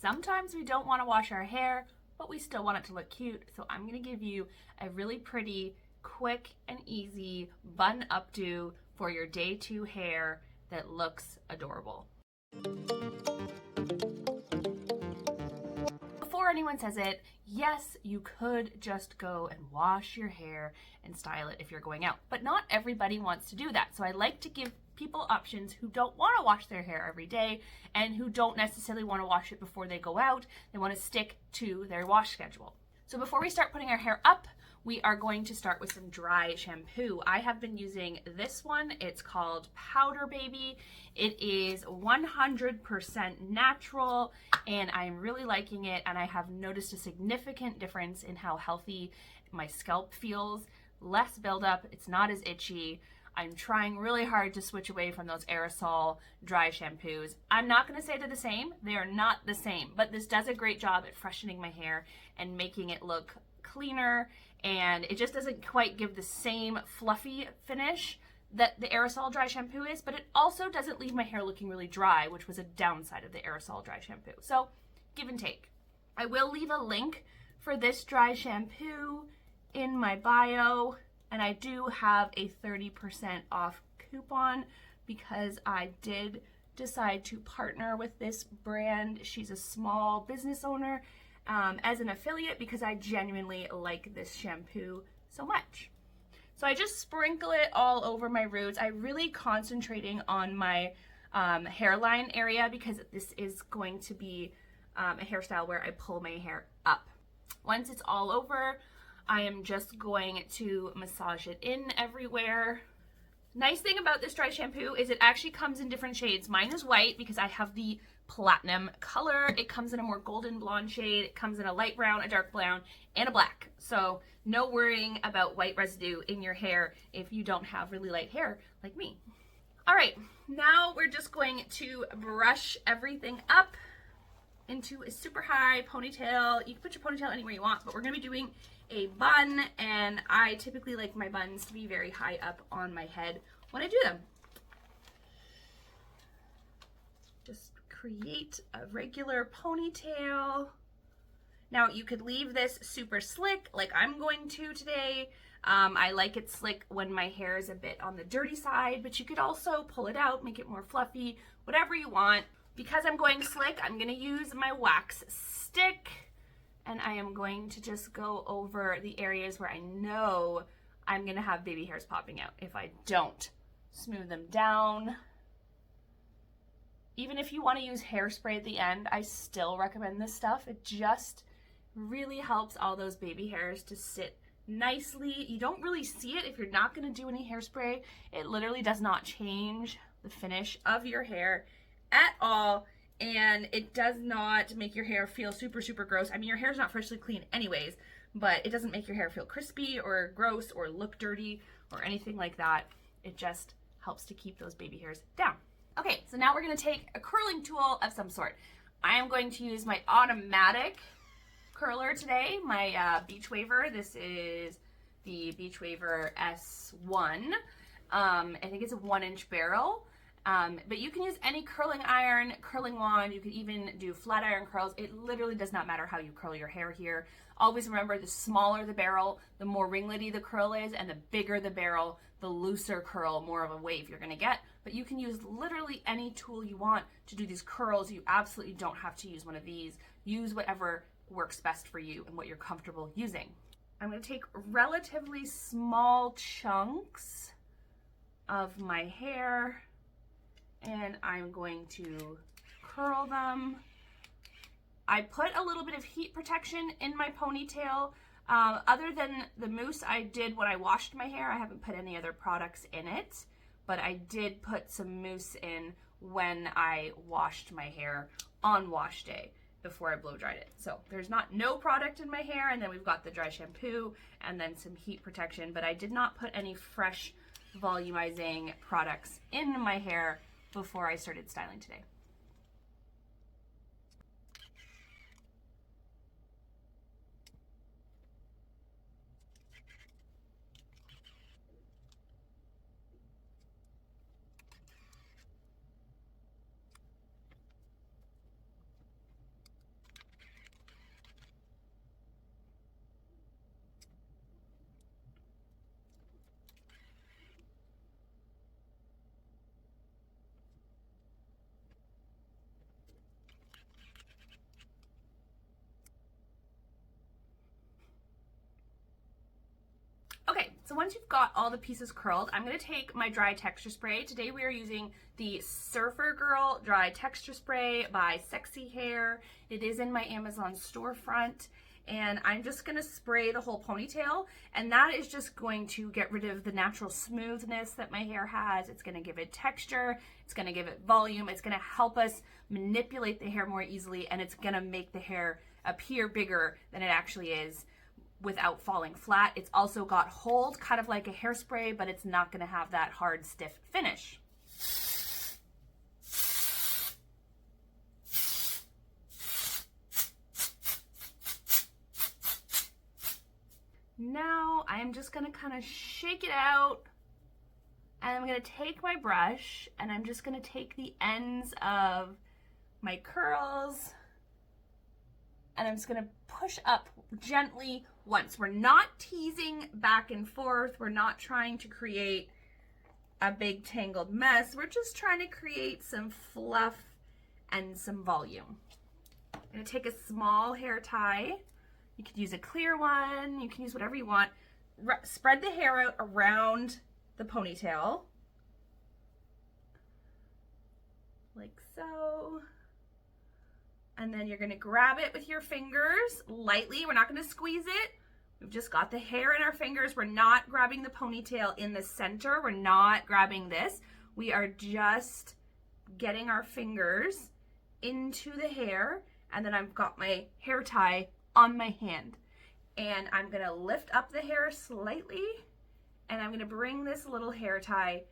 sometimes we don't want to wash our hair, but we still want it to look cute. So I'm going to give you a really pretty, quick and easy bun updo for your day 2 hair that looks adorable. Before anyone says it, yes, you could just go and wash your hair and style it if you're going out, but not everybody wants to do that. So I like to give people options who don't want to wash their hair every day and who don't necessarily want to wash it before they go out. They want to stick to their wash schedule. So before we start putting our hair up, we are going to start with some dry shampoo. I have been using this one. It's called Powder Baby. It is 100% natural and I'm really liking it, and I have noticed a significant difference in how healthy my scalp feels. Less buildup, it's not as itchy. I'm trying really hard to switch away from those aerosol dry shampoos. I'm not going to say they're the same. They are not the same, but this does a great job at freshening my hair and making it look cleaner, and it just doesn't quite give the same fluffy finish that the aerosol dry shampoo is, but it also doesn't leave my hair looking really dry, which was a downside of the aerosol dry shampoo. So give and take. I will leave a link for this dry shampoo in my bio, and I do have a 30% off coupon because I did decide to partner with this brand. She's a small business owner as an affiliate because I genuinely like this shampoo so much. So I just sprinkle it all over my roots. I'm really concentrating on my hairline area because this is going to be a hairstyle where I pull my hair up. Once it's all over, I am just going to massage it in everywhere. Nice thing about this dry shampoo is it actually comes in different shades. Mine is white because I have the platinum color. It comes in a more golden blonde shade. It comes in a light brown, a dark brown, and a black. So no worrying about white residue in your hair if you don't have really light hair like me. All right, now we're just going to brush everything up into a super high ponytail. You can put your ponytail anywhere you want, but we're gonna be doing a bun, and I typically like my buns to be very high up on my head when I do them. Just create a regular ponytail. Now you could leave this super slick like I'm going to today. I like it slick when my hair is a bit on the dirty side, but you could also pull it out, make it more fluffy, whatever you want. Because I'm going slick, I'm gonna use my wax stick, and I am going to just go over the areas where I know I'm gonna have baby hairs popping out if I don't smooth them down. Even if you want to use hairspray at the end, I still recommend this stuff. It just really helps all those baby hairs to sit nicely. You don't really see it if you're not going to do any hairspray. It literally does not change the finish of your hair at all, and it does not make your hair feel super, super gross. I mean, your hair's not freshly clean anyways, but it doesn't make your hair feel crispy or gross or look dirty or anything like that. It just helps to keep those baby hairs down. Okay, so now we're going to take a curling tool of some sort. I am going to use my automatic curler today, my Beach Waver. This is the Beach Waver S1. I think it's a 1-inch barrel. But you can use any curling iron, curling wand. You could even do flat iron curls. It literally does not matter how you curl your hair here. Always remember, the smaller the barrel, the more ringlety the curl is, and the bigger the barrel, the looser curl, more of a wave you're gonna get. But you can use literally any tool you want to do these curls. You absolutely don't have to use one of these. Use whatever works best for you and what you're comfortable using. I'm gonna take relatively small chunks of my hair, and I'm going to curl them. I put a little bit of heat protection in my ponytail. Other than the mousse I did when I washed my hair, I haven't put any other products in it, but I did put some mousse in when I washed my hair on wash day before I blow dried it. So there's no product in my hair, and then we've got the dry shampoo and then some heat protection, but I did not put any fresh volumizing products in my hair before I started styling today. So once you've got all the pieces curled, I'm going to take my dry texture spray. Today we are using the Surfer Girl Dry Texture Spray by Sexy Hair. It is in my Amazon storefront. And I'm just going to spray the whole ponytail, and that is just going to get rid of the natural smoothness that my hair has. It's going to give it texture, it's going to give it volume, it's going to help us manipulate the hair more easily, and it's going to make the hair appear bigger than it actually is without falling flat. It's also got hold, kind of like a hairspray, but it's not going to have that hard, stiff finish. Now I'm just going to kind of shake it out, and I'm going to take my brush and I'm just going to take the ends of my curls and I'm just going to push up gently once. We're not teasing back and forth. We're not trying to create a big tangled mess. We're just trying to create some fluff and some volume. I'm going to take a small hair tie. You could use a clear one, you can use whatever you want. Spread the hair out around the ponytail, like so. And then you're gonna grab it with your fingers lightly. We're not gonna squeeze it. We've just got the hair in our fingers. We're not grabbing the ponytail in the center. We're not grabbing this. We are just getting our fingers into the hair, and then I've got my hair tie on my hand, and I'm gonna lift up the hair slightly, and I'm gonna bring this little hair tie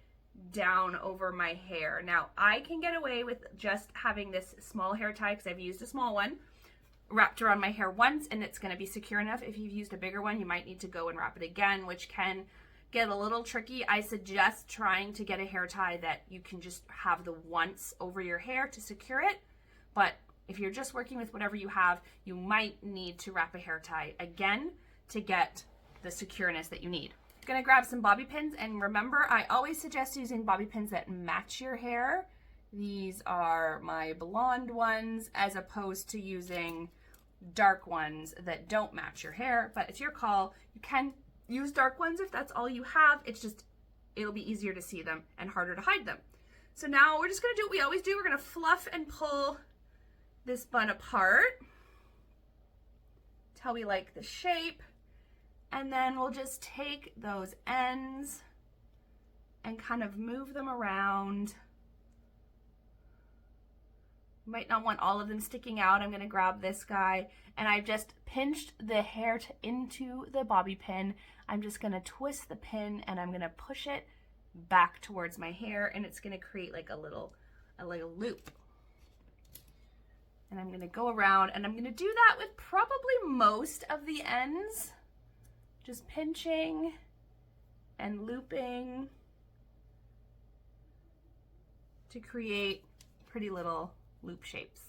down over my hair. Now I can get away with just having this small hair tie because I've used a small one wrapped around my hair once, and it's gonna be secure enough. If you've used a bigger one, you might need to go and wrap it again, which can get a little tricky. I suggest trying to get a hair tie that you can just have the once over your hair to secure it, but if you're just working with whatever you have, you might need to wrap a hair tie again to get the secureness that you need. I'm gonna grab some bobby pins, and remember, I always suggest using bobby pins that match your hair. These are my blonde ones, as opposed to using dark ones that don't match your hair, but it's your call. You can use dark ones if that's all you have. It's just, it'll be easier to see them and harder to hide them. So now we're just gonna do what we always do. We're gonna fluff and pull this bun apart till we like the shape, and then we'll just take those ends and kind of move them around. You might not want all of them sticking out. I'm going to grab this guy, and I've just pinched the hair into the bobby pin. I'm just going to twist the pin, and I'm going to push it back towards my hair, and it's going to create like a little loop. And I'm gonna go around, and I'm gonna do that with probably most of the ends, just pinching and looping to create pretty little loop shapes.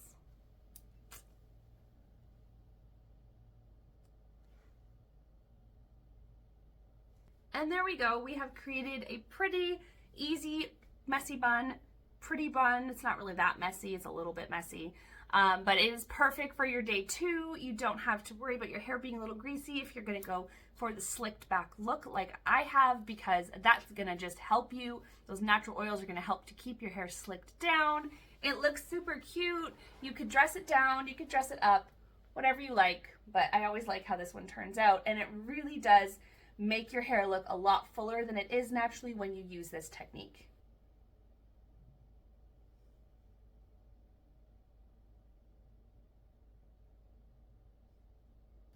And there we go. We have created a pretty easy, messy bun, pretty bun. It's not really that messy, it's a little bit messy. But it is perfect for your day 2. You don't have to worry about your hair being a little greasy if you're gonna go for the slicked back look like I have, because that's gonna just help you. Those natural oils are gonna help to keep your hair slicked down. It looks super cute. You could dress it down, you could dress it up, whatever you like, but I always like how this one turns out, and it really does make your hair look a lot fuller than it is naturally when you use this technique.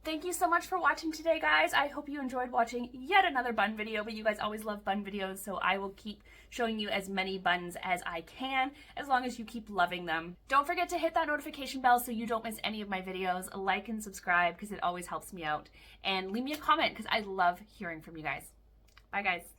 Thank you so much for watching today, guys. I hope you enjoyed watching yet another bun video, but you guys always love bun videos, so I will keep showing you as many buns as I can, as long as you keep loving them. Don't forget to hit that notification bell so you don't miss any of my videos. Like and subscribe because it always helps me out. And leave me a comment because I love hearing from you guys. Bye, guys.